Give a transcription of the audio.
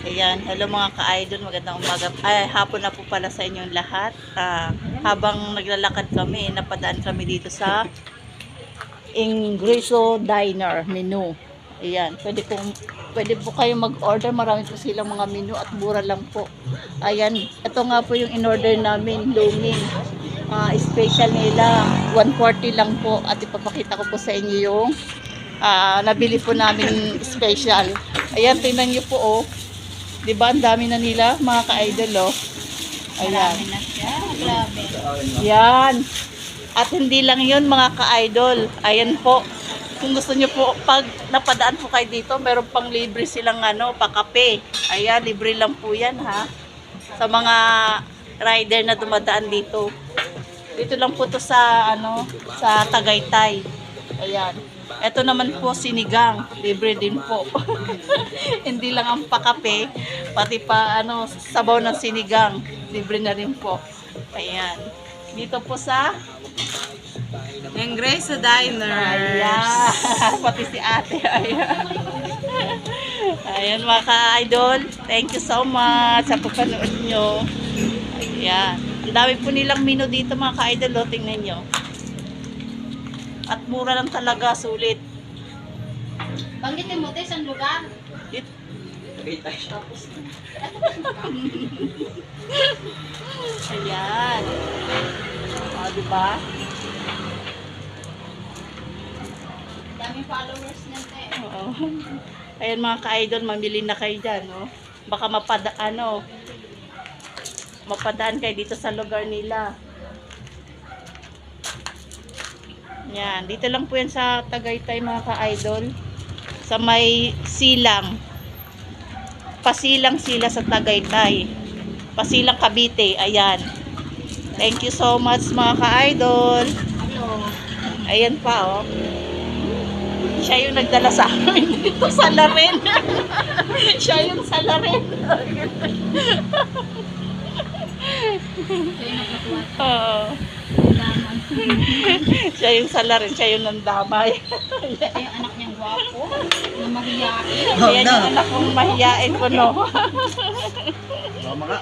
Ayan, hello mga ka-idol, magandang umaga. Ay, hapon na po pala sa inyong lahat. Habang naglalakad kami, napadaan kami dito sa Ingreso Diner menu. Ayan, pwede po kayo mag-order. Marami po silang mga menu at mura lang po. Ayan, ito nga po yung in-order namin, luming. Special nila, 140 lang po. At ipapakita ko po sa inyo yung nabili po namin special. Ayan, tingnan nyo po oh. Diba, ang dami na nila, mga ka-idol, oh. Ayan. Marami na siya. Grabe. Yan. At hindi lang yun, mga ka-idol. Ayan po. Kung gusto nyo po, pag napadaan po kayo dito, meron pang libre silang pakape. Ayan, libre lang po yan, ha. Sa mga rider na dumadaan dito. Dito lang po to sa, sa Tagaytay. Ayan. Ito naman po sinigang, libre din po. Hindi lang ang pakape, pati pa sabaw ng sinigang, libre na rin po. Ayan. Dito po sa Ingreso Diner. ayan. Pati si ate. Ayan. Ayan mga ka-idol. Thank you so much sa pagpanood nyo. Ayan. Ang dami po nilang menu dito mga ka-idol. Oh, tingnan nyo. At mura lang talaga, sulit. Banggitin mo tayo sa lugar. Tapos ayan. O, diba? Daming followers niya tayo. Oo. Ayan mga ka-idol, mamili na kayo dyan, no? Baka mapadaan kayo dito sa lugar nila. Yan, dito lang po yan sa Tagaytay mga ka-idol. Sa may silang. Pasilang sila sa Tagaytay. Pasilang Cavite, ayan. Thank you so much mga ka-idol. Hello. Ayan pa oh. Siya yung nagdala sa amin dito sa Larin. Siya yung sa Larin. Oo. Siya yung sa Larin, siya yung nandamay. Ito yung anak niyang gwapo. Yung mahiyain. Ayan yung anak kong mahiyain ko, no? Mama ka.